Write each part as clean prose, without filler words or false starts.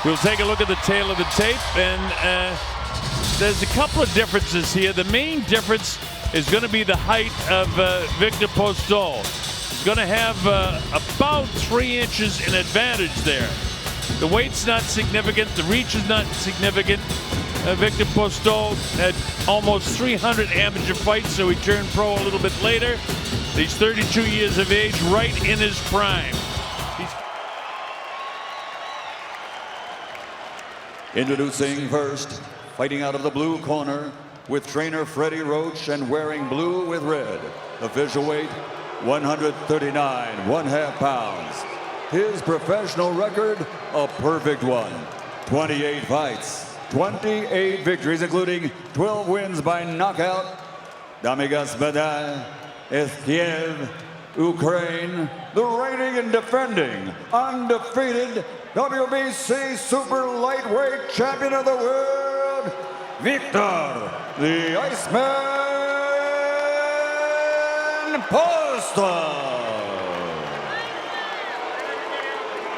We'll take a look at the tail of the tape, and there's a couple of differences here. The main difference is going to be the height of Viktor Postol. He's going to have about 3 inches in advantage there. The weight's not significant. The reach is not significant. Viktor Postol had almost 300 amateur fights, so he turned pro a little bit later. He's 32 years of age, right in his prime. Introducing first, fighting out of the blue corner with trainer Freddie Roach and wearing blue with red. Official weight, 139 1/2 pounds. His professional record, a perfect one. 28 fights, 28 victories, including 12 wins by knockout. Damigas Badai, Kiev, Ukraine, the reigning and defending undefeated WBC super lightweight champion of the world, Viktor the Iceman Postol.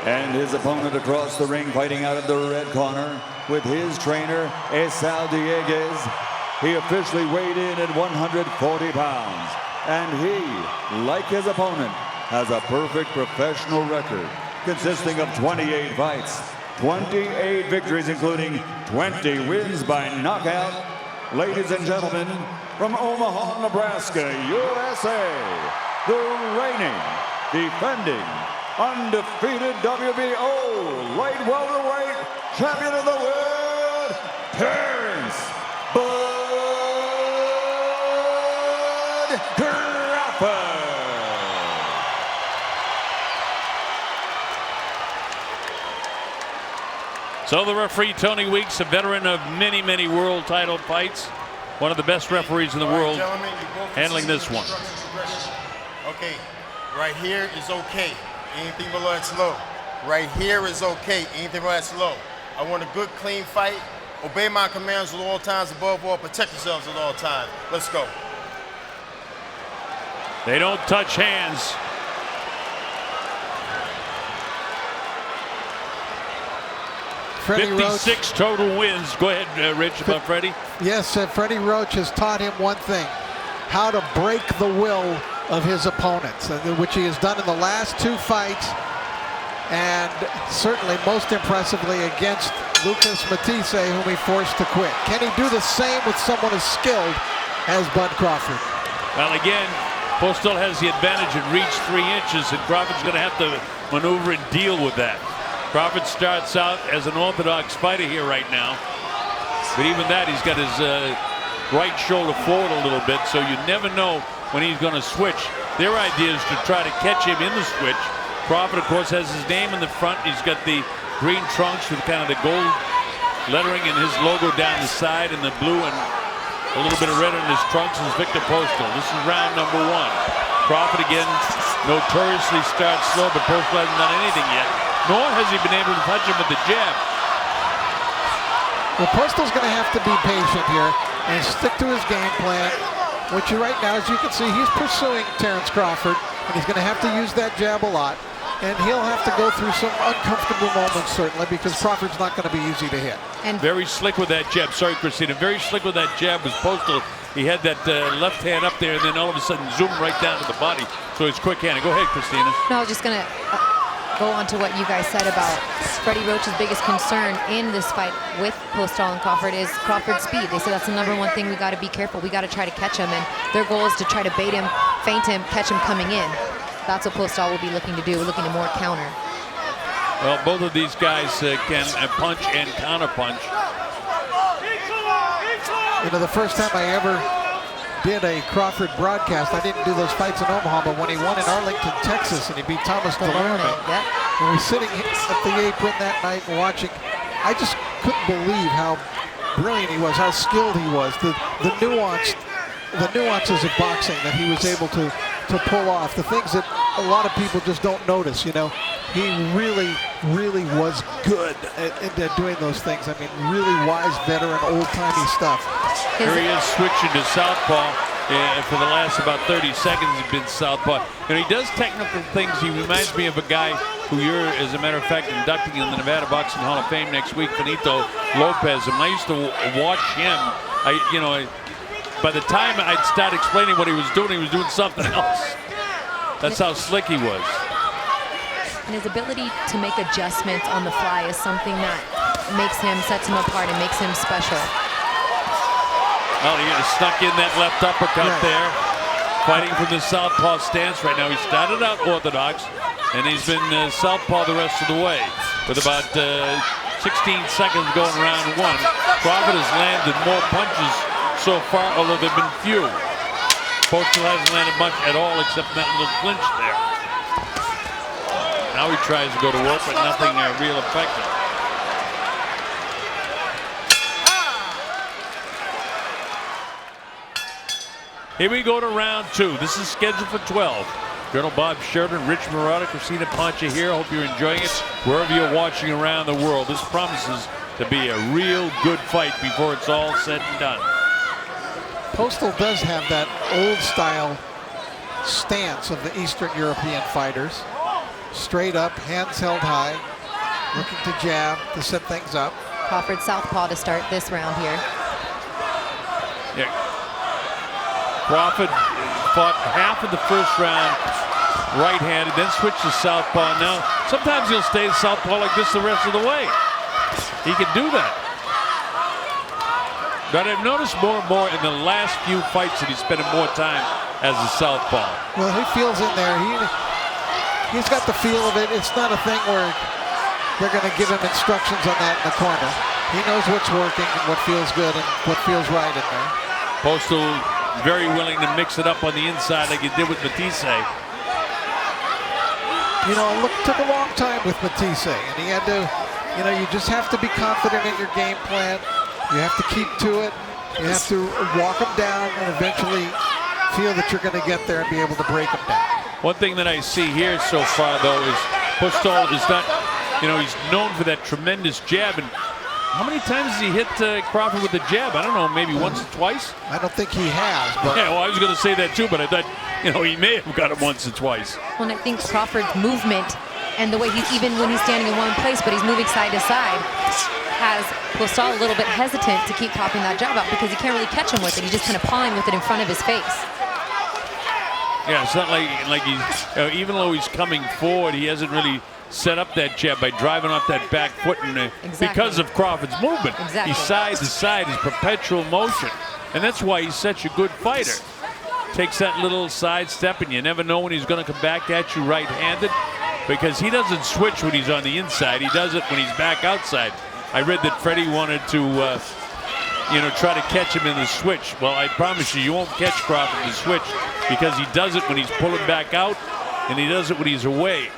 And his opponent across the ring, fighting out of the red corner with his trainer, Esau Dieguez. He officially weighed in at 140 pounds. And he, like his opponent, has a perfect professional record consisting of 28 fights, 28 victories, including 20 wins by knockout. Ladies and gentlemen, from Omaha, Nebraska, USA, the reigning, defending, undefeated WBO light welterweight champion of the world, Terence Crawford. So the referee, Tony Weeks, a veteran of many, many world title fights. One of the best referees in the world, handling this one. Okay, right here is okay. Anything below that's low. Right here is okay. Anything below that's low. I want a good, clean fight. Obey my commands at all times. Above all, protect yourselves at all times. Let's go. They don't touch hands. Freddie 56 Roach. total wins. Go ahead, Rich, about Freddie. Yes, Freddie Roach has taught him one thing: how to break the will of his opponents, which he has done in the last 2 fights, and certainly most impressively against Lucas Matisse, whom he forced to quit. Can he do the same with someone as skilled as Bud Crawford? Well, again, Postol has the advantage at reach 3 inches, and Crawford's going to have to maneuver and deal with that. Crawford starts out as an orthodox fighter here right now, but even that, he's got his right shoulder forward a little bit, so you never know when he's going to switch. Their idea is to try to catch him in the switch. Crawford, of course, has his name in the front. He's got the green trunks with kind of the gold lettering and his logo down the side, and the blue and a little bit of red on his trunks is Viktor Postol. This is round number 1. Crawford again notoriously starts slow, but Postol hasn't done anything yet, nor has he been able to touch him with the jab. Well, Postol's going to have to be patient here and stick to his game plan, which right now, as you can see, he's pursuing Terence Crawford, and he's going to have to use that jab a lot, and he'll have to go through some uncomfortable moments, certainly, because Crawford's not going to be easy to hit. And very slick with that jab. Sorry, Christina. Very slick with that jab was Postol. He had that left hand up there, and then all of a sudden zoomed right down to the body. So it's quick-handed. Go ahead, Christina. No, I was just going to go on to what you guys said about Freddie Roach's biggest concern in this fight with Postol and Crawford is Crawford's speed. They said that's the #1 thing we got to be careful. We got to try to catch him, and their goal is to try to bait him, feint him, catch him coming in. That's what Postol will be looking to do, looking to more counter. Well, both of these guys can punch and counter-punch. You know, the first time I ever did a Crawford broadcast, I didn't do those fights in Omaha, but when he won in Arlington, Texas, and he beat Thomas Delorme, and we were sitting at the apron that night and watching, I just couldn't believe how brilliant he was, how skilled he was, the nuances of boxing that he was able to pull off, the things that a lot of people just don't notice. You know, he really was good at doing those things. I mean, really wise veteran, old-timey stuff. Here he is switching to southpaw. for the last about 30 seconds, he's been southpaw. And he does technical things. He reminds me of a guy who you're, as a matter of fact, inducting in the Nevada Boxing Hall of Fame next week, Benito Lopez. And I used to watch him. By the time I'd start explaining what he was doing something else. That's how slick he was. And his ability to make adjustments on the fly is something that sets him apart and makes him special. Well, he snuck in that left uppercut there. Fighting from the southpaw stance right now. He started out orthodox, and he's been southpaw the rest of the way. With about 16 seconds going round one. Crawford has landed more punches so far, although they've been few. Postol hasn't landed much at all except that little clinch there. Now he tries to go to work, but nothing real effective. Here we go to round two. This is scheduled for 12. Colonel Bob Sheridan, Rich Murata, Christina Pancha here. Hope you're enjoying it wherever you're watching around the world. This promises to be a real good fight before it's all said and done. Postol does have that old style stance of the Eastern European fighters. Straight up, hands held high, looking to jab to set things up. Crawford southpaw to start this round here. Yeah. Crawford fought half of the first round right-handed, then switched to southpaw. Now, sometimes he'll stay southpaw like this the rest of the way. He can do that. But I've noticed more and more in the last few fights that he's spending more time as a southpaw. Well, he feels in there. He's got the feel of it. It's not a thing where they're going to give him instructions on that in the corner. He knows what's working and what feels good and what feels right in there. Postol very willing to mix it up on the inside like he did with Matisse. You know, it took a long time with Matisse, and he had to, you just have to be confident in your game plan. You have to keep to it. You have to walk them down and eventually feel that you're going to get there and be able to break them down. One thing that I see here so far, though, is Postol is not, he's known for that tremendous jab. And how many times has he hit Crawford with the jab? I don't know, maybe once or twice? I don't think he has. But yeah, well, I was going to say that too, but I thought, he may have got him once or twice. Well, and I think Crawford's movement and the way even when he's standing in one place, but he's moving side to side, has Postol a little bit hesitant to keep popping that jab out because he can't really catch him with it. He's just kind of pawing with it in front of his face. Yeah, it's not like he's, even though he's coming forward, he hasn't really set up that jab by driving off that back foot, and because of Crawford's movement. Exactly. He's side to side, he's perpetual motion, and that's why he's such a good fighter. Takes that little side step, and you never know when he's going to come back at you right-handed, because he doesn't switch when he's on the inside. He does it when he's back outside. I read that Freddie wanted to, try to catch him in the switch. Well, I promise you, you won't catch Crawford in the switch because he does it when he's pulling back out, and he does it when he's away.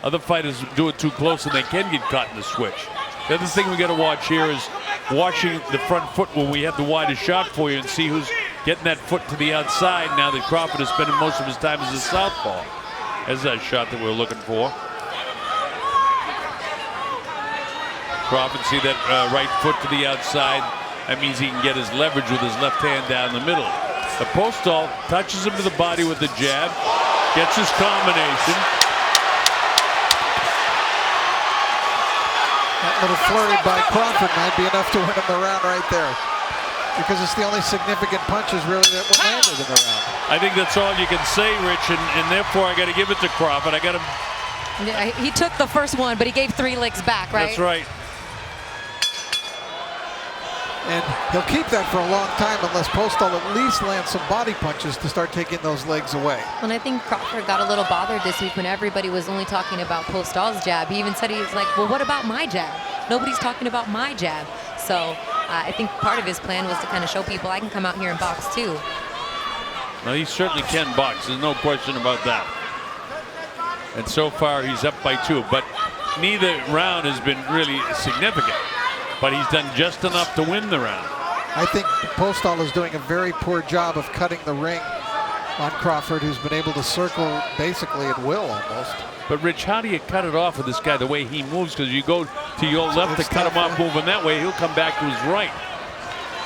Other fighters do it too close and they can get caught in the switch. The other thing we got to watch here is watching the front foot when we have the widest shot for you and see who's getting that foot to the outside now that Crawford is spending most of his time as a southpaw. There's that shot that we're looking for. Crawford, see that right foot to the outside. That means he can get his leverage with his left hand down the middle. The Postol touches him to the body with the jab, gets his combination. That little flurry by Crawford might be enough to win him the round right there, because it's the only significant punches really that were landed in the round. I think that's all you can say, Rich, and therefore I got to give it to Crawford. I got to. He took the first one, but he gave 3 licks back, right? That's right. And he'll keep that for a long time unless Postol at least lands some body punches to start taking those legs away. And I think Crawford got a little bothered this week when everybody was only talking about Postol's jab. He even said, he was like, well, what about my jab? Nobody's talking about my jab. So I think part of his plan was to kind of show people I can come out here and box too. Well, he certainly can box. There's no question about that. And so far he's up by 2, but neither round has been really significant. But he's done just enough to win the round. I think Postol is doing a very poor job of cutting the ring on Crawford, who's been able to circle basically at will almost. But Rich, how do you cut it off with this guy the way he moves? Because you go to your left to cut him off moving that way, he'll come back to his right.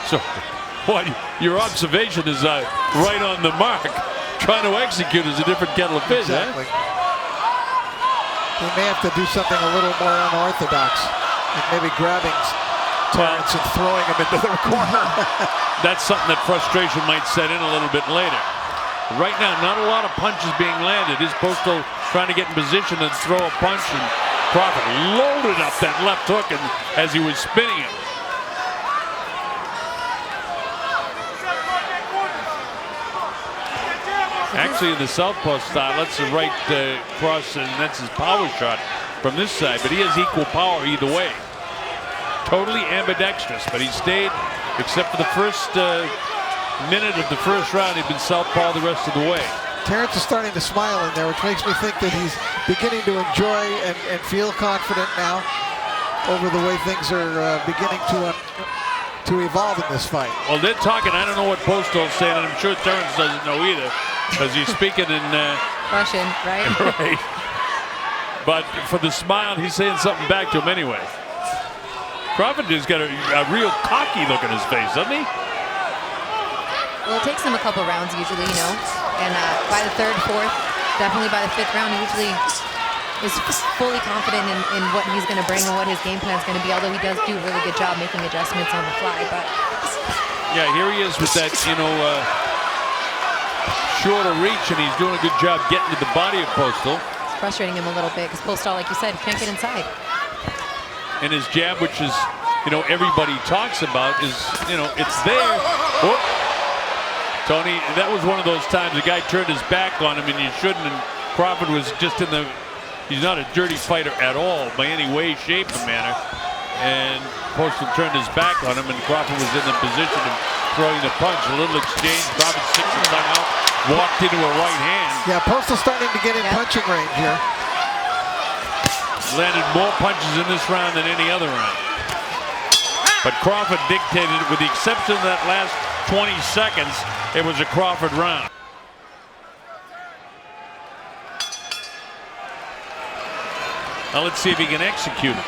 So What your observation is right on the mark. Trying to execute is a different kettle of fish. Exactly. He may have to do something a little more unorthodox, like maybe grabbing Terence and throwing him into the corner. That's something that frustration might set in a little bit later. Right now, not a lot of punches being landed. Is Postol trying to get in position and throw a punch, and Crawford loaded up that left hook and as he was spinning him. Actually, in the southpaw style, that's the right cross, and that's his power shot from this side. But he has equal power either way. Totally ambidextrous, but he stayed, except for the first minute of the first round, he'd been southpaw the rest of the way. Terence is starting to smile in there, which makes me think that he's beginning to enjoy and feel confident now over the way things are beginning to evolve in this fight. Well, they're talking. I don't know what Postol's saying, and I'm sure Terence doesn't know either, because he's speaking in Russian, right? Right. But for the smile, he's saying something back to him anyway. Crawford has got a real cocky look on his face, doesn't he? Well, it takes him a couple rounds usually, you know. And by the third, fourth, definitely by the fifth round, he usually is fully confident in what he's going to bring and what his game plan is going to be, although he does do a really good job making adjustments on the fly. But yeah, here he is with that, you know, shorter reach, and he's doing a good job getting to the body of Postol. It's frustrating him a little bit because Postol, like you said, can't get inside. And his jab, which is, you know, everybody talks about, is, you know, it's there. Oh. Tony, that was one of those times the guy turned his back on him, and you shouldn't. And Crawford was just in the, he's not a dirty fighter at all by any way, shape, or manner. And Postol turned his back on him, and Crawford was in the position of throwing the punch. A little exchange. Crawford sticks his tongue out, walked into a right hand. Yeah, Postol starting to get in punching range here. Landed more punches in this round than any other round. But Crawford dictated it, with the exception of that last 20 seconds, it was a Crawford round. Now let's see if he can execute it.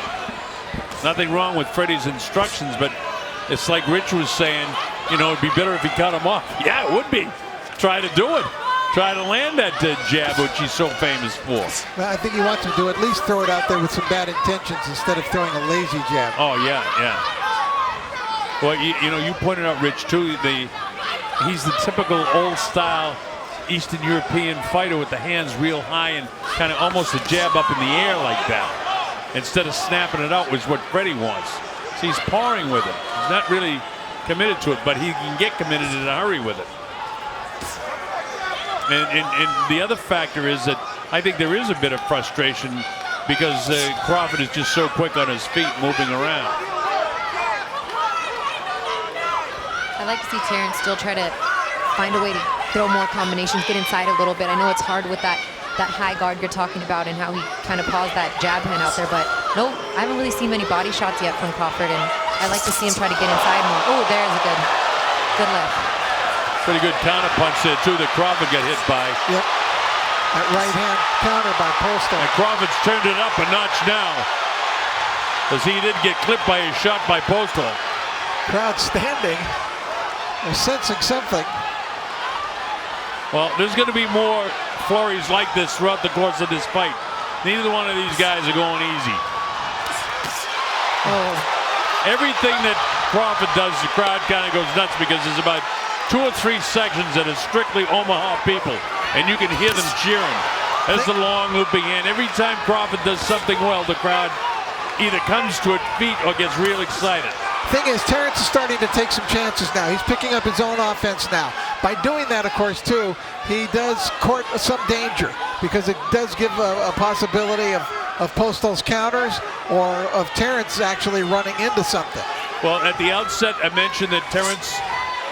Nothing wrong with Freddie's instructions, but it's like Rich was saying, you know, it'd be better if he cut him off. Yeah, it would be. Try to do it. Try to land that jab, which he's so famous for. Well, I think he wants him to at least throw it out there with some bad intentions instead of throwing a lazy jab. Oh, yeah, yeah. Well, you know, you pointed out, Rich, too, he's the typical old-style Eastern European fighter with the hands real high and kind of almost a jab up in the air like that. Instead of snapping it out, which is what Freddie wants. So he's pawing with it. He's not really committed to it, but he can get committed in a hurry with it. And the other factor is that I think there is a bit of frustration because Crawford is just so quick on his feet moving around. I like to see Terence still try to find a way to throw more combinations, get inside a little bit. I know it's hard with that high guard you're talking about and how he kind of paused that jab hand out there, but no, I haven't really seen many body shots yet from Crawford, and I like to see him try to get inside more. Oh, there's a good lift. Pretty good counter punch there too that Crawford got hit by. Yep. That right hand counter by Postol. And Crawford's turned it up a notch now, as he did get clipped by a shot by Postol. Crowd standing. They're sensing something. Well, there's going to be more flurries like this throughout the course of this fight. Neither one of these guys are going easy. Oh. Everything that Crawford does, the crowd kind of goes nuts because there's about 2 or 3 sections that are strictly Omaha people, and you can hear them cheering. There's the long looping in. Every time Crawford does something well, the crowd either comes to its feet or gets real excited. Thing is, Terence is starting to take some chances now. He's picking up his own offense now. By doing that, of course, too, he does court some danger because it does give a possibility of Postol's counters or of Terence actually running into something. Well, at the outset, I mentioned that Terence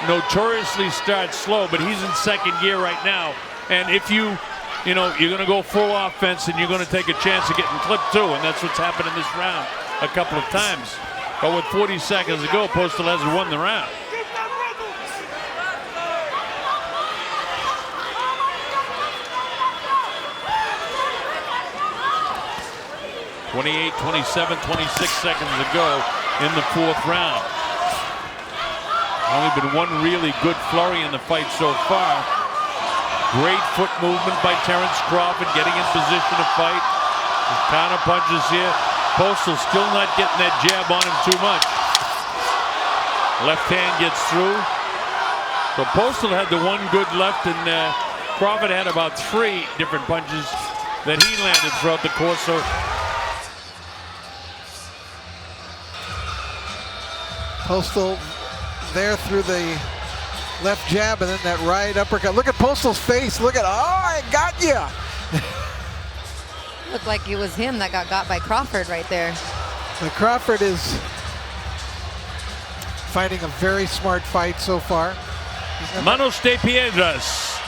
notoriously starts slow, but he's in second gear right now. And if you're going to go full offense and you're going to take a chance of getting clipped too, and that's what's happened in this round a couple of times. But with 40 seconds to go, Postol hasn't won the round. (28, 27, 26 seconds to go in the 4th round. Only been one really good flurry in the fight so far. Great foot movement by Terence Crawford, getting in position to fight. Counter punches here. Postol still not getting that jab on him too much. Left hand gets through. So Postol had the one good left, and Crawford had about 3 different punches that he landed throughout the course. So Postol there through the left jab and then that right uppercut. Look at Postol's face. Look at, oh, I got you. Looked like it was him that got by Crawford right there. And Crawford is fighting a very smart fight so far. Manos de Piedras.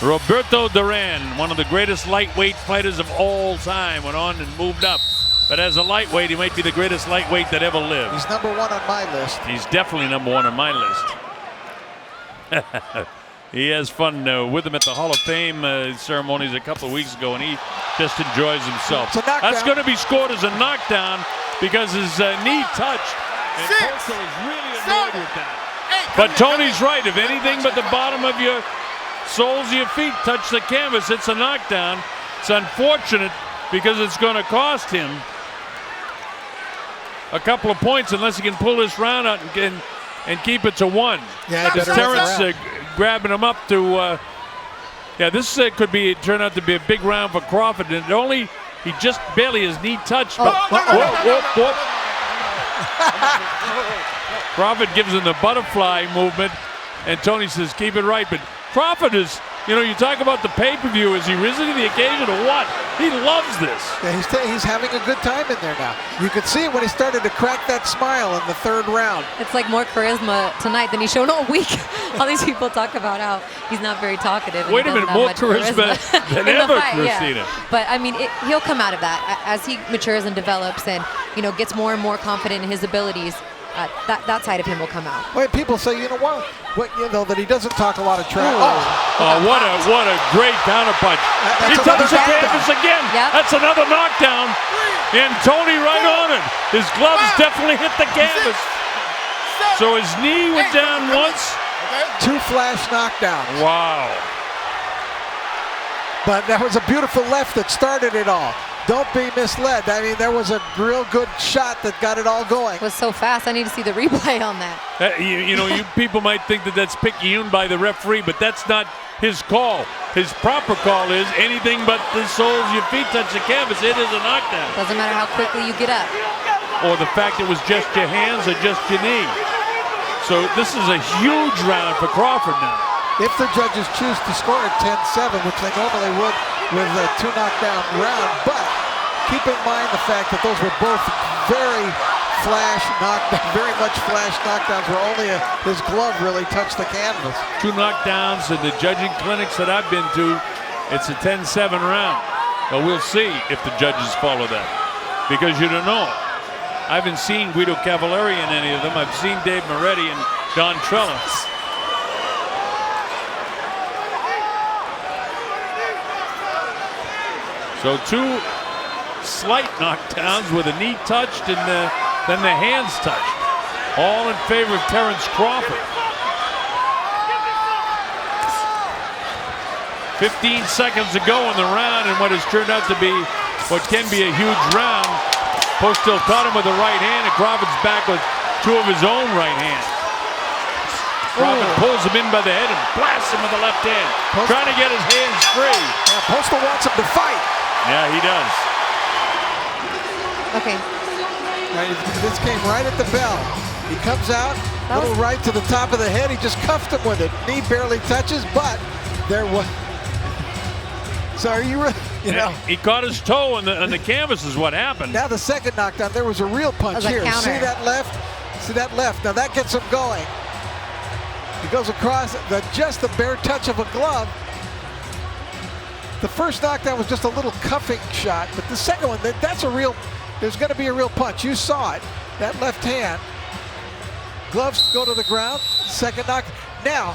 Roberto Duran, one of the greatest lightweight fighters of all time, went on and moved up. But as a lightweight, he might be the greatest lightweight that ever lived. He's number 1 on my list. He's definitely number 1 on my list. He has fun with him at the Hall of Fame ceremonies a couple of weeks ago, and he just enjoys himself. That's going to be scored as a knockdown because his knee touched. And Postol is really annoyed with that. But Tony's right. If anything but the bottom of your soles of your feet touch the canvas, it's a knockdown. It's unfortunate because it's going to cost him a couple of points unless he can pull this round out and keep it to 1. Yeah, Terence grabbing him up to. Yeah, this could turn out to be a big round for Crawford. And he just barely his knee touched. But whoop. Crawford gives him the butterfly movement, and Tony says, keep it right. But Crawford is, you talk about the pay-per-view. Is he risen to the occasion or what? He loves this. Yeah, he's having a good time in there now. You could see it when he started to crack that smile in the 3rd round. It's like more charisma tonight than he's shown all week. All these people talk about how he's not very talkative. Wait a minute, more charisma than ever, Christina. Yeah. But I mean, he'll come out of that as he matures and develops, and gets more and more confident in his abilities. That side of him will come out. Wait, people say, that he doesn't talk a lot of trash. What a great counterpunch. He touches the canvas again. Yep. That's another knockdown. And Tony right on it. His gloves definitely hit the canvas. So his knee went down once. 2 flash knockdowns. Wow. But that was a beautiful left that started it all. Don't be misled. I mean, there was a real good shot that got it all going. It was so fast. I need to see the replay on that. You people might think that that's picayune by the referee, but that's not his call. His proper call is anything but the soles of your feet touch the canvas. It is a knockdown. Doesn't matter how quickly you get up. Or the fact it was just your hands or just your knee. So this is a huge round for Crawford now. If the judges choose to score at 10-7, which they normally would with a 2 knockdown round, but keep in mind the fact that those were both very much flash knockdowns where only his glove really touched the canvas. 2 knockdowns in the judging clinics that I've been to, it's a 10-7 round. But we'll see if the judges follow that, because you don't know. I haven't seen Guido Cavalieri in any of them. I've seen Dave Moretti and Don Trella. So 2 slight knockdowns with a knee touched and then the hands touched. All in favor of Terence Crawford. 15 seconds to go in the round, and what has turned out to be what can be a huge round. Postol caught him with the right hand, and Crawford's back with 2 of his own right hands. Crawford pulls him in by the head and blasts him with the left hand, trying to get his hands free. Yeah, Postol wants him to fight. Yeah, he does. Okay. This came right at the bell. He comes out, little right to the top of the head. He just cuffed him with it. Knee barely touches, but there was. So are you he caught his toe on the canvas is what happened. Now the second knockdown, there was a real punch here. See that left? See that left? Now that gets him going. He goes across just the bare touch of a glove. The first knockdown was just a little cuffing shot, but the second one, that's a real, there's going to be a real punch. You saw it, that left hand. Gloves go to the ground, second knock. Now,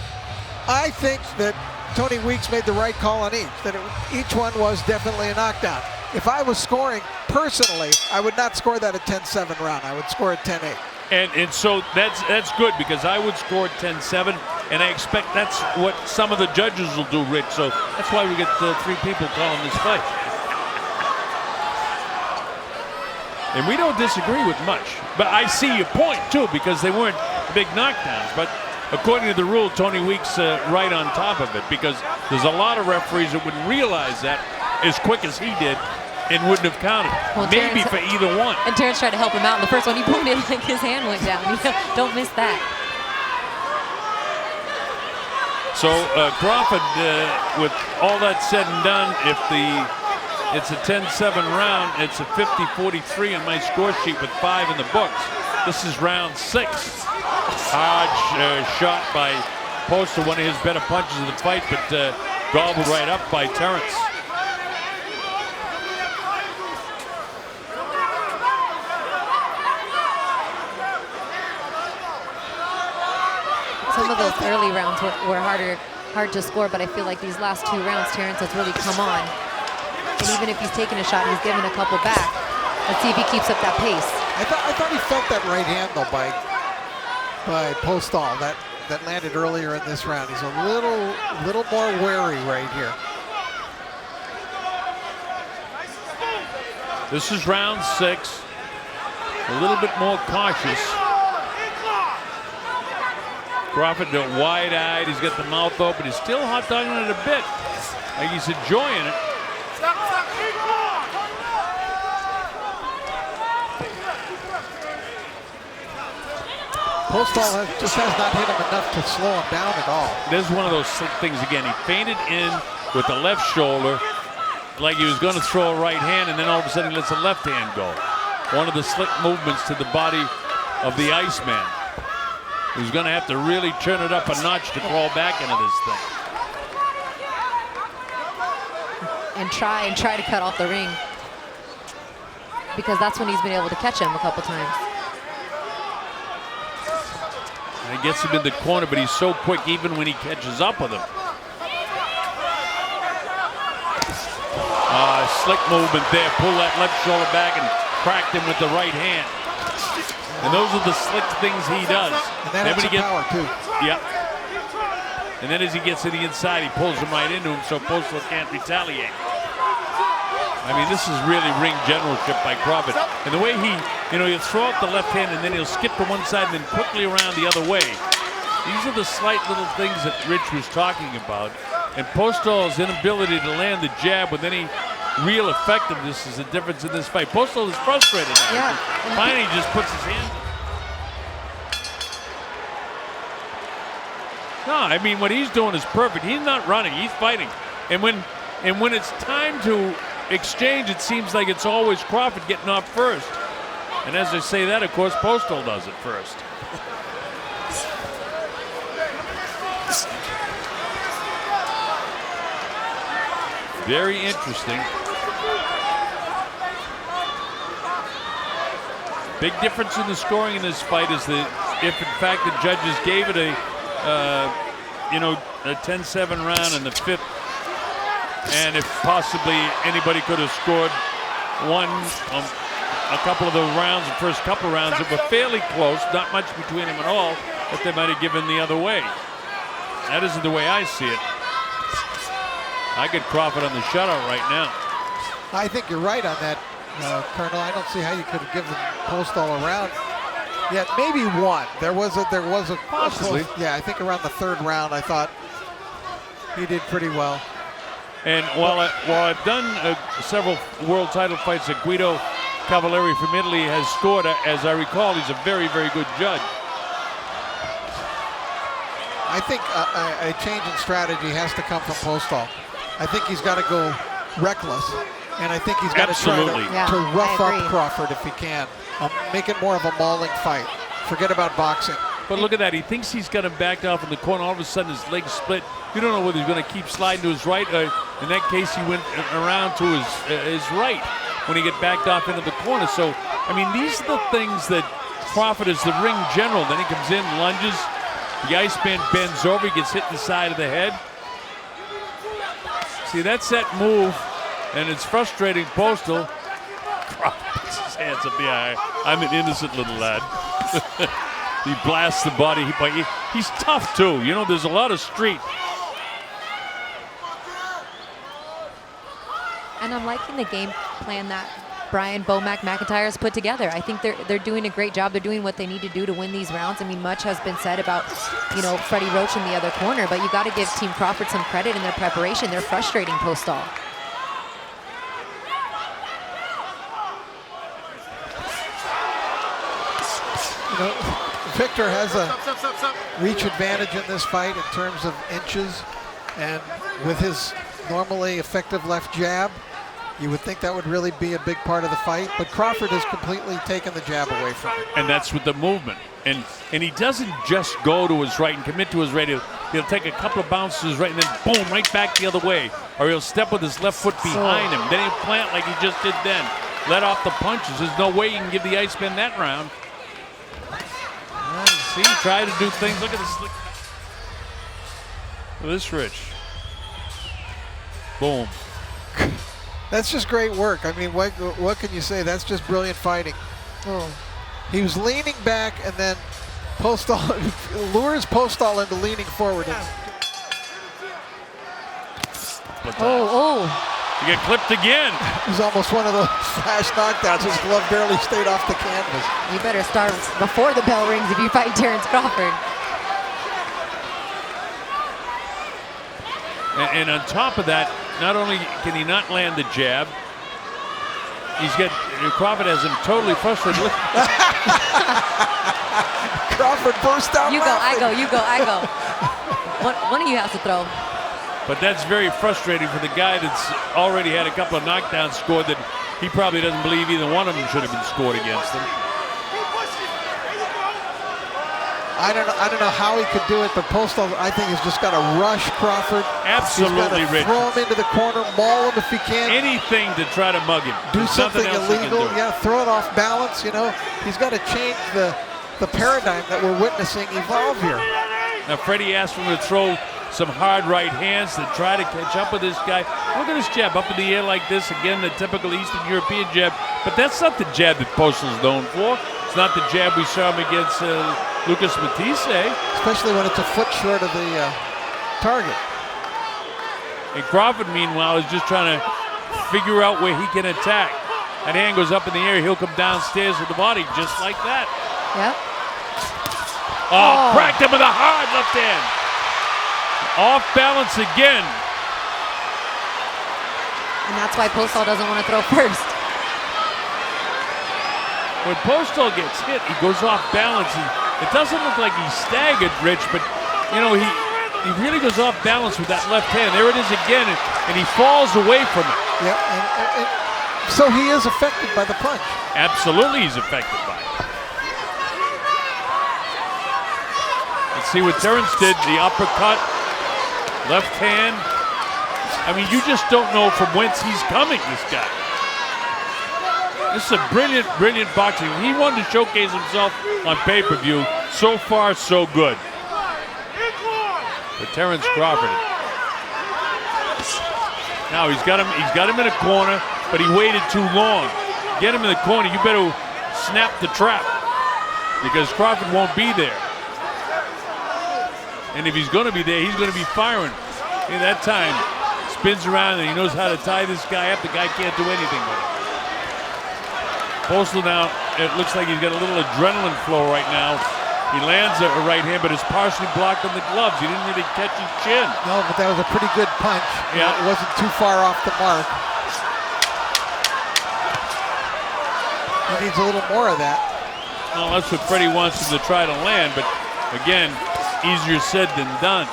I think that Tony Weeks made the right call on each, that each one was definitely a knockdown. If I was scoring personally, I would not score that at 10-7 round. I would score at 10-8. And so that's good, because I would score 10-7, and I expect that's what some of the judges will do, Rich. So that's why we get 3 people calling this fight. And we don't disagree with much. But I see your point, too, because they weren't big knockdowns. But according to the rule, Tony Weeks right on top of it, because there's a lot of referees that wouldn't realize that as quick as he did and wouldn't have counted. Well, maybe Terence, for either one. And Terence tried to help him out in the first one. He pointed like his hand went down. Don't miss that. So Crawford, with all that said and done, if it's a 10-7 round, it's a 50-43 on my score sheet with 5 in the books. This is round 6. Hard shot by Postol, one of his better punches of the fight, but gobbled right up by Terence. Some of those early rounds were hard to score, but I feel like these last 2 rounds, Terence has really come on. And even if he's taken a shot, he's given a couple back. Let's see if he keeps up that pace. I thought he felt that right hand though by Postol that landed earlier in this round. He's a little more wary right here. This is round 6. A little bit more cautious. Crawford wide-eyed. He's got the mouth open. He's still hot dogging it a bit, like he's enjoying it. Postol just has not hit him enough to slow him down at all. This is one of those slick things again. He feinted in with the left shoulder like he was going to throw a right hand, and then all of a sudden he lets the left hand go. One of the slick movements to the body of the Iceman. He's going to have to really turn it up a notch to crawl back into this thing. And try to cut off the ring, because that's when he's been able to catch him a couple times. And he gets him in the corner, but he's so quick even when he catches up with him. Slick movement there. Pull that left shoulder back and cracked him with the right hand. And those are the slick things he does. And that has power too. Yep. And then as he gets to the inside, he pulls him right into him, so Postol can't retaliate. I mean, this is really ring generalship by Crawford. And the way he'll throw out the left hand and then he'll skip to one side and then quickly around the other way. These are the slight little things that Rich was talking about. And Postol's inability to land the jab with any real effectiveness is the difference in this fight. Postol is frustrated now. Yeah. Finally, he just puts his hand. No, I mean, what he's doing is perfect. He's not running, he's fighting. And when it's time to exchange, it seems like it's always Crawford getting off first. And as I say that, of course, Postol does it first. Very interesting. Big difference in the scoring in this fight is that if in fact the judges gave it a 10-7 round in the 5th, and if possibly anybody could have scored a couple of those rounds, the first couple of rounds that were fairly close, not much between them at all, that they might have given the other way. That isn't the way I see it. I get Crawford on the shutout right now. I think you're right on that, Colonel. I don't see how you could have given Postol a round. Yeah, maybe one. There was a possibly. Yeah, I think around the 3rd round, I thought he did pretty well. And while I've done several world title fights that Guido Cavalieri from Italy has scored, as I recall, he's a very, very good judge. I think a change in strategy has to come from Postol. I think he's got to go reckless, and I think he's got to try to rough up Crawford if he can. Make it more of a mauling fight. Forget about boxing. But look at that. He thinks he's got him backed off in the corner. All of a sudden, his legs split. You don't know whether he's going to keep sliding to his right. In that case, he went around to his right when he get backed off into the corner. So, I mean, these are the things that Crawford is the ring general. Then he comes in, lunges. The Iceman bends over, he gets hit in the side of the head. See, that's that move, and it's frustrating Postol. Crawford's hands up the eye. I'm an innocent little lad. He blasts the body. He's tough, too. You know, there's a lot of street. And I'm liking the game plan that Brian Bomac McIntyre has put together. I think they're doing a great job. They're doing what they need to do to win these rounds. I mean, much has been said about, you know, Freddie Roach in the other corner, but you got to give Team Crawford some credit in their preparation. They're frustrating Postol. You know, Viktor has a reach advantage in this fight in terms of inches, and with his normally effective left jab, you would think that would really be a big part of the fight, but Crawford has completely taken the jab away from him. And that's with the movement. And he doesn't just go to his right and commit to his right. He'll take a couple of bounces to his right and then boom, right back the other way. Or he'll step with his left foot behind him. Then he'll plant like he just did then. Let off the punches. There's no way you can give the Iceman that round. See, try to do things. Look at this. Look at this, Rich. Boom. That's just great work. I mean, what can you say? That's just brilliant fighting. Oh. He was leaning back, and then Postol lures Postol into leaning forward. Oh. You get clipped again. It was almost one of those flash knockdowns. His glove barely stayed off the canvas. You better start before the bell rings if you fight Terence Crawford. And on top of that, not only can he not land the jab, Crawford has him totally frustrated. Crawford burst out. You laughing. go, I go. One of you has to throw. But that's very frustrating for the guy that's already had a couple of knockdowns scored that he probably doesn't believe either one of them should have been scored against him. I don't know how he could do it, but Postol, I think, has just got to rush Crawford. Absolutely, Rich. Throw him into the corner, maul him if he can. Anything to try to mug him. Do There's something nothing else he can illegal. do. Yeah, throw it off balance. You know, he's got to change the paradigm that we're witnessing evolve here. Now, Freddie asked him to throw some hard right hands to try to catch up with this guy. Look at this jab up in the air like this. Again, the typical Eastern European jab. But that's not the jab that Postol's known for. It's not the jab we saw him against Lucas Matisse. Especially when it's a foot short of the target. And Crawford, meanwhile, is just trying to figure out where he can attack. That hand goes up in the air. He'll come downstairs with the body just like that. Yep. Oh, cracked him with a hard left hand. Off balance again. And that's why Postol doesn't want to throw first. When Postol gets hit, he goes off balance. It doesn't look like he's staggered, Rich, but you know, he really goes off balance with that left hand. There it is again, and he falls away from it. Yeah, and so he is affected by the punch. Absolutely, he's affected by it. Let's see what Terence did. The uppercut, left hand. I mean, you just don't know from whence he's coming, this guy. This is a brilliant, brilliant boxing. He wanted to showcase himself on pay-per-view. So far, so good. For Terence Crawford. Now he's got him in a corner, but he waited too long. Get him in the corner, you better snap the trap, because Crawford won't be there. And if he's going to be there, he's going to be firing. In that time, spins around and he knows how to tie this guy up. The guy can't do anything with it. Postol now, it looks like he's got a little adrenaline flow right now. He lands a right hand, but it's partially blocked on the gloves. He didn't really catch his chin. No, but that was a pretty good punch. Yeah. It wasn't too far off the mark. He needs a little more of that. Well, that's what Freddie wants him to try to land, but again, easier said than done.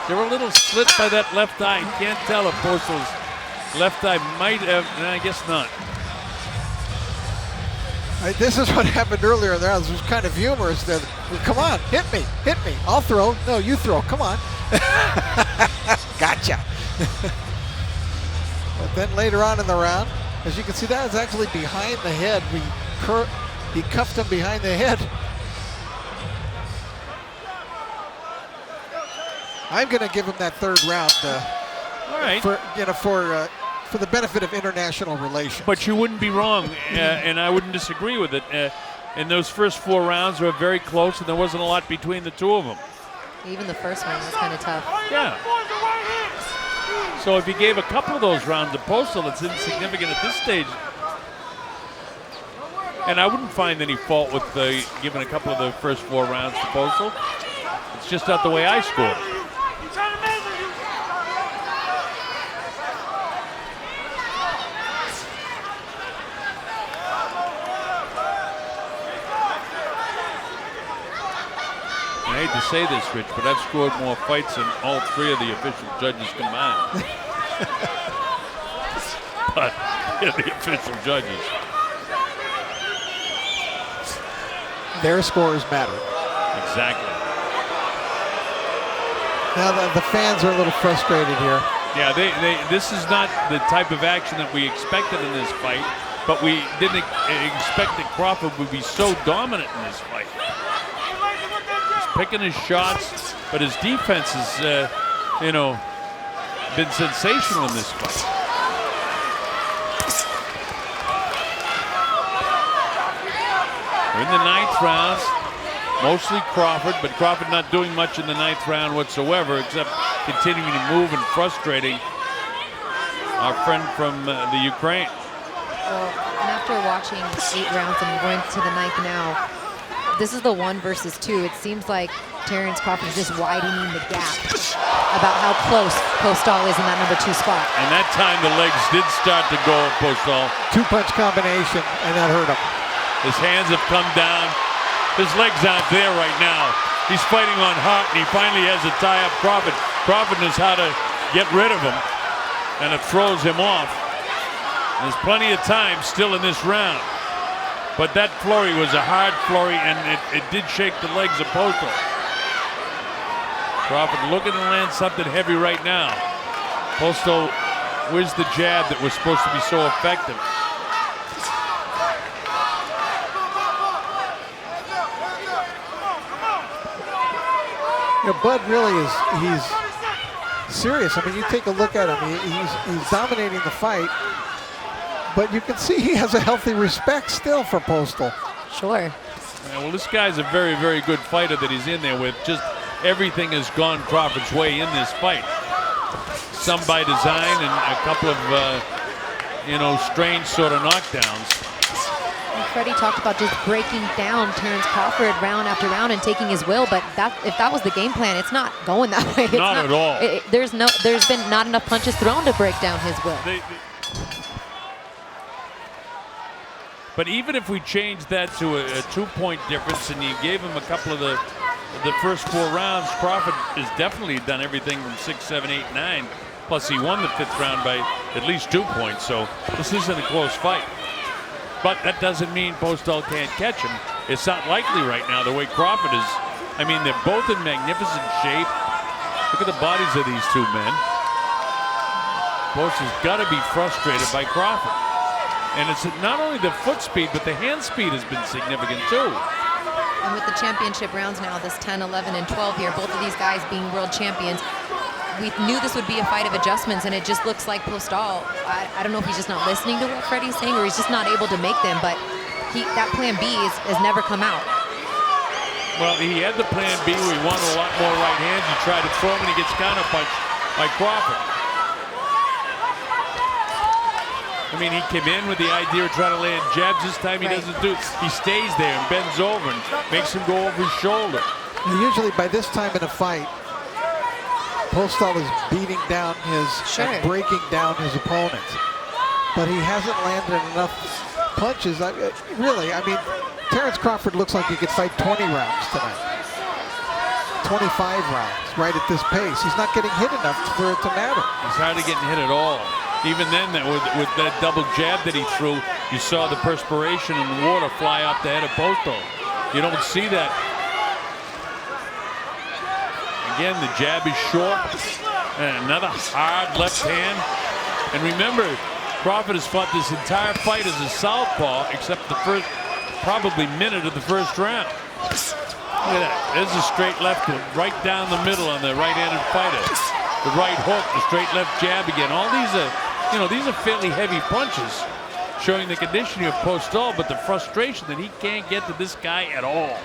They were a little slit by that left eye. You can't tell if Postol's left eye might have, I guess not. This is what happened earlier in the round. It was kind of humorous. That, come on, hit me. I'll throw. No, you throw. Come on. Gotcha. But then later on in the round, as you can see, that is actually behind the head. He cuffed him behind the head. I'm going to give him that third round. All right. For for the benefit of international relations. But you wouldn't be wrong, and I wouldn't disagree with it. And those first 4 rounds were very close, and there wasn't a lot between the two of them. Even the first one was kind of tough. Yeah. So if you gave a couple of those rounds to Postol, it's insignificant at this stage. And I wouldn't find any fault with giving a couple of the first 4 rounds to Postol. It's just not the way I scored. I hate to say this, Rich, but I've scored more fights than all 3 of the official judges combined. But the official judges. Their scores matter. Exactly. Now the fans are a little frustrated here. Yeah, this is not the type of action that we expected in this fight, but we didn't expect that Crawford would be so dominant in this fight. Picking his shots, but his defense has, been sensational in this fight. We're in the 9th round, mostly Crawford, but Crawford not doing much in the 9th round whatsoever, except continuing to move and frustrating our friend from the Ukraine. Well, and after watching 8 rounds and going to the 9th now, this is the 1 versus 2. It seems like Terence Crawford is just widening the gap about how close Postol is in that number 2 spot. And that time the legs did start to go at Postol. 2-punch combination, and that hurt him. His hands have come down. His legs aren't there right now. He's fighting on heart, and he finally has to tie up Crawford. Crawford knows how to get rid of him, and it throws him off. There's plenty of time still in this round. But that flurry was a hard flurry, and it did shake the legs of Postol. Crawford looking to land something heavy right now. Postol, where's the jab that was supposed to be so effective? Bud really he's serious. I mean, you take a look at him, he's dominating the fight. But you can see he has a healthy respect still for Postol. Sure. Yeah, well, this guy's a very, very good fighter that he's in there with. Just everything has gone Crawford's way in this fight. Some by design and a couple of, strange sort of knockdowns. And Freddie talked about just breaking down Terence Crawford round after round and taking his will, but if that was the game plan, it's not going that way. It's not at all. There's been not enough punches thrown to break down his will. But even if we changed that to a 2-point difference and you gave him a couple of the first 4 rounds, Crawford has definitely done everything from 6, 7, 8, 9. Plus he won the 5th round by at least 2 points, so this isn't a close fight. But that doesn't mean Postol can't catch him. It's not likely right now the way Crawford is. I mean, they're both in magnificent shape. Look at the bodies of these 2 men. Postol's got to be frustrated by Crawford. And it's not only the foot speed, but the hand speed has been significant too. And with the championship rounds now, this 10, 11, and 12 here, both of these guys being world champions, we knew this would be a fight of adjustments, and it just looks like Postol, I don't know if he's just not listening to what Freddie's saying or he's just not able to make them, but that plan B has never come out. Well, he had the plan B where he wanted a lot more right hands. He tried to throw him and he gets counterpunched by Crawford. I mean, he came in with the idea of trying to land jabs. This time he doesn't do it. He stays there and bends over and makes him go over his shoulder. And usually by this time in a fight, Postol is beating down and breaking down his opponent. But he hasn't landed enough punches. Really, Terence Crawford looks like he could fight 20 rounds tonight. 25 rounds right at this pace. He's not getting hit enough for it to matter. He's hardly getting hit at all. Even then, with that double jab that he threw, you saw the perspiration and the water fly off the head of Postol. You don't see that. Again, the jab is short. And another hard left hand. And remember, Crawford has fought this entire fight as a southpaw, except the first, probably minute of the first round. Look at that. There's a straight left right down the middle on the right-handed fighter. The right hook, the straight left jab again. All these are you know, these are fairly heavy punches, showing the conditioning of Postol, but the frustration that he can't get to this guy at all.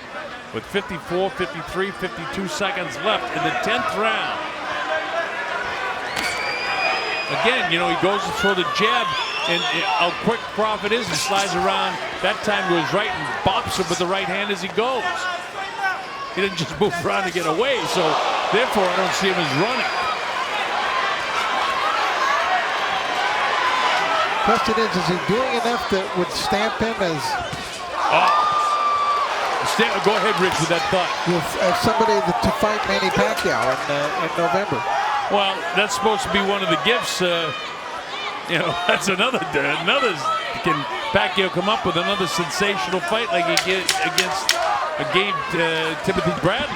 With 54, 53, 52 seconds left in the 10th round. Again, you know, he goes to throw the jab, and how quick Crawford is, he slides around that time to his right and bops him with the right hand as he goes. He didn't just move around to get away, so therefore I don't see him as running. Question is he doing enough that would stamp him as... Go ahead, Rich, with that thought. As somebody to fight Manny Pacquiao in November. Well, that's supposed to be one of the gifts. You know, that's another. Can Pacquiao come up with another sensational fight like he did against Timothy Bradley?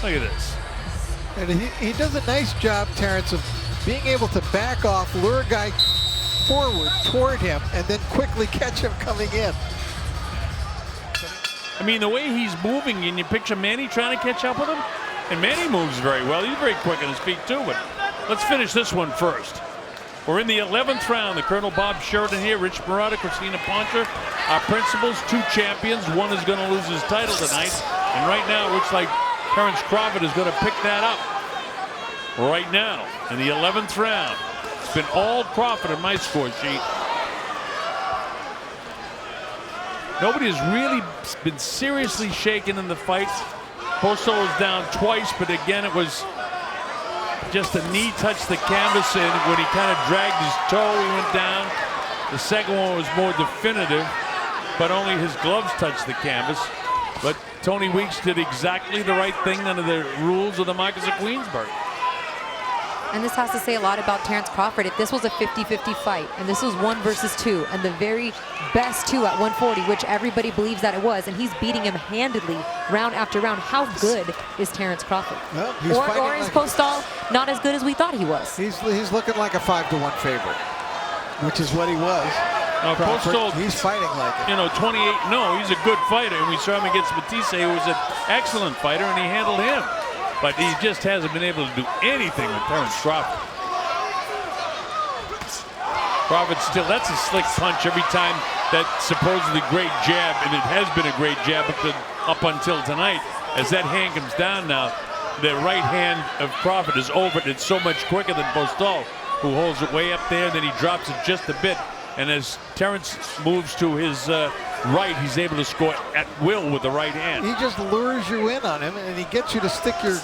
Look at this. And he does a nice job, Terence, of being able to back off, lure a guy forward toward him, and then quickly catch him coming in. I mean, the way he's moving, and you picture Manny trying to catch up with him, and Manny moves very well. He's very quick on his feet, too, but let's finish this one first. We're in the 11th round. The Colonel Bob Sheridan here, Rich Murata, Christina Poncher, our principals, 2 champions. One is going to lose his title tonight, and right now it looks like Terence Crawford is going to pick that up right now in the 11th round. It's been all Crawford on my score sheet. Nobody has really been seriously shaken in the fight. Postol was down twice, but again, it was just a knee touched the canvas, and when he kind of dragged his toe, he went down. The second one was more definitive, but only his gloves touched the canvas. But Tony Weeks did exactly the right thing under the rules of the Marquess of Queensberry. And this has to say a lot about Terence Crawford. If this was a 50-50 fight, and this was 1 versus 2, and the very best 2 at 140, which everybody believes that it was, and he's beating him handedly round after round, how good is Terence Crawford? Well, or is Postol not as good as we thought he was? He's looking like a 5-1 favorite, which is what he was. Postol, he's fighting like it. You know, 28-0, he's a good fighter, and we saw him against Batiste, who was an excellent fighter, and he handled him. But he just hasn't been able to do anything with Terence Crawford. Crawford still, that's a slick punch every time. That supposedly great jab, and it has been a great jab up until tonight. As that hand comes down now, the right hand of Crawford is over it. It's so much quicker than Postol, who holds it way up there, and then he drops it just a bit. And as Terence moves to his right, he's able to score at will with the right hand. He just lures you in on him, and he gets you to stick your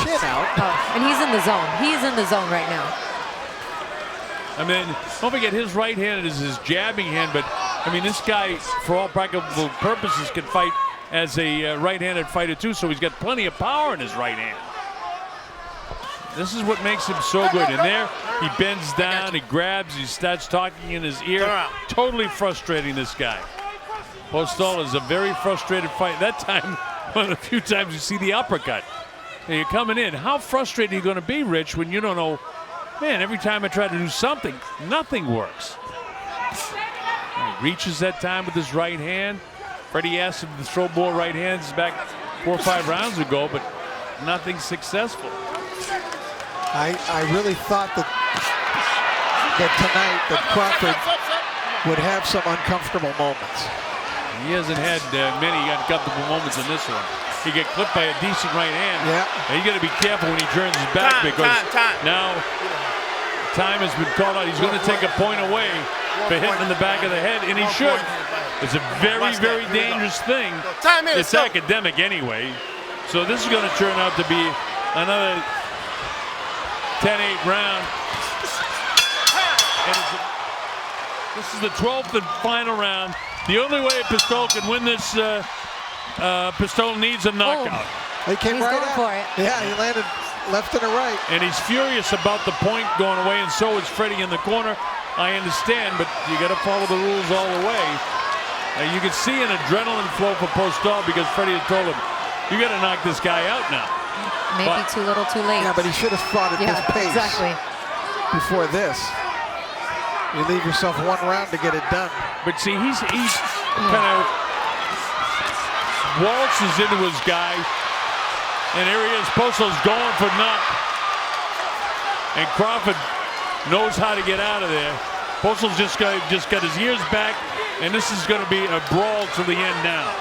chin out. And he's in the zone. He's in the zone right now. I mean, don't forget, his right hand is his jabbing hand, but I mean, this guy, for all practical purposes, can fight as a right-handed fighter too, so he's got plenty of power in his right hand. This is what makes him so good. And there, he bends down, he grabs, he starts talking in his ear. Totally frustrating this guy. Postol is a very frustrated fight. That time, one of the few times you see the uppercut. And you're coming in. How frustrated are you going to be, Rich, when you don't know, man, every time I try to do something, nothing works. He reaches that time with his right hand. Freddie asked him to throw more right hands back 4 or 5 rounds ago, but nothing successful. I really thought that tonight that Crawford would have some uncomfortable moments. He hasn't had many uncomfortable moments in this one. He got clipped by a decent right hand. Yeah. And you got to be careful when he turns his back because now time has been called out. He's going to take a point away for hitting in the back of the head, and he should. It's a very, very dangerous thing. It's academic anyway. So this is going to turn out to be another 10-8 round. And this is the 12th and final round. The only way Postol can win this, Postol needs a knockout. He came right going for it. Yeah, he landed left and a right. And he's furious about the point going away, and so is Freddie in the corner. I understand, but you got to follow the rules all the way. You can see an adrenaline flow for Postol because Freddie had told him, you got to knock this guy out now. Maybe too little, too late. Yeah, but he should have fought at this pace exactly. before this. You leave yourself 1 round to get it done. But see, he's kind of waltzes into his guy, and here he is. Postol's going for knock, and Crawford knows how to get out of there. Postol's just got his ears back, and this is going to be a brawl to the end now.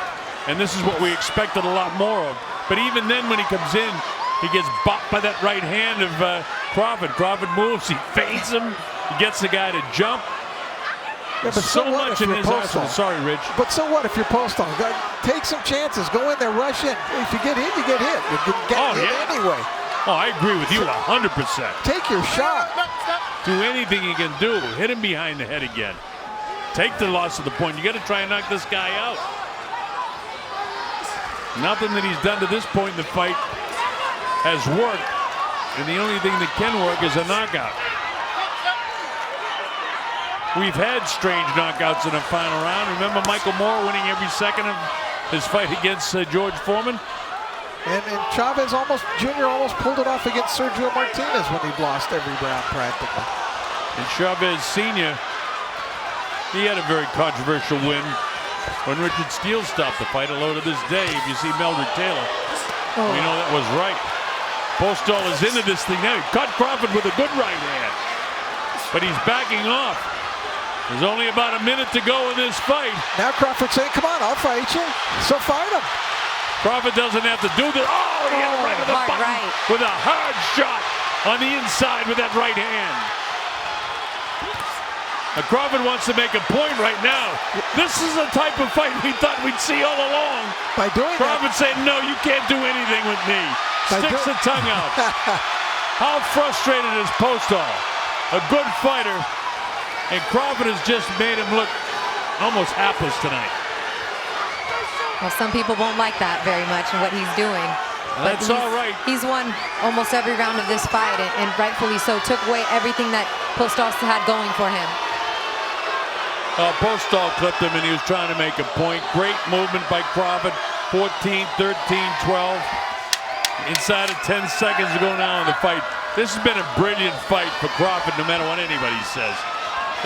And this is what we expected a lot more of. But even then, when he comes in, he gets bopped by that right hand of Crawford. Crawford moves, he feints him, he gets the guy to jump. Yeah, but so much in his arsenal. Sorry, Rich. But so what if you're Postol? Take some chances. Go in there, rush in. If you get hit, you get hit. You get hit anyway. Oh, I agree with you 100%. Take your shot. Do anything you can do. Hit him behind the head again. Take the loss of the point. You got to try and knock this guy out. Nothing that he's done to this point in the fight has worked, and the only thing that can work is a knockout. We've had strange knockouts in the final round. Remember Michael Moore winning every second of his fight against George Foreman? And Chavez Jr. almost pulled it off against Sergio Martinez when he lost every round practically. And Chavez Sr., he had a very controversial win when Richard Steele stopped the fight. Although to this day, if you see Meldrick Taylor, we know that was right. Postol is into this thing now. He caught Crawford with a good right hand, but he's backing off. There's only about a minute to go in this fight. Now Crawford saying, come on, I'll fight you. So fight him. Crawford doesn't have to do this. Oh, he hit him right to the button with a hard shot on the inside with that right hand. Now Crawford wants to make a point right now. This is the type of fight we thought we'd see all along. By doing Crawford saying, no, you can't do anything with me. Sticks the tongue out. How frustrated is Postol? A good fighter. And Crawford has just made him look almost hapless tonight. Well, some people won't like that very much and what he's doing. That's all right. He's won almost every round of this fight, and rightfully so. Took away everything that Postol had going for him. Postol clipped him, and he was trying to make a point. Great movement by Crawford. 14, 13, 12. Inside of 10 seconds to go now in the fight. This has been a brilliant fight for Crawford, no matter what anybody says.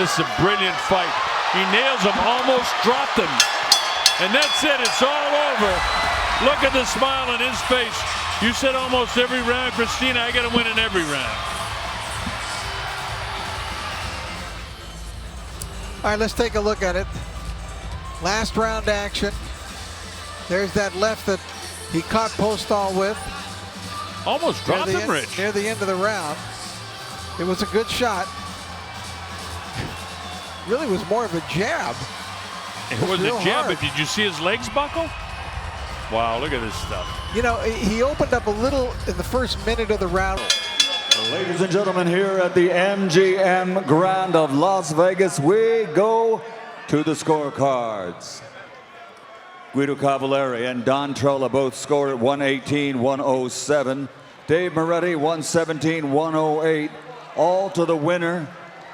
This is a brilliant fight. He nails him, almost dropped him. And that's it, it's all over. Look at the smile on his face. You said almost every round, Christina. I got to win in every round. All right, let's take a look at it. Last round action. There's that left that he caught Postol with. Almost dropped him, Rich. Near the end of the round. It was a good shot. Really was more of a jab. It was a jab, but did you see his legs buckle? Wow, look at this stuff. You know, he opened up a little in the first minute of the round. Ladies and gentlemen, here at the MGM Grand of Las Vegas, we go to the scorecards. Guido Cavallari and Don Trolla both scored at 118-107. Dave Moretti 117-108. All to the winner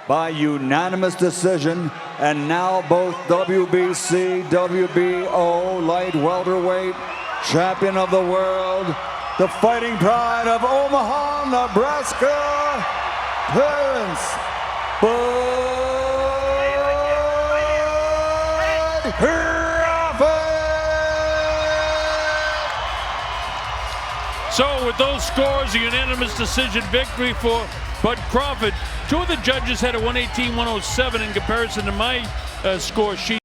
by unanimous decision. And now both WBC, WBO light welterweight champion of the world, the fighting pride of Omaha, Nebraska, Terence Crawford. So with those scores, a unanimous decision victory for Bud Crawford. Two of the judges had a 118-107 in comparison to my score sheet.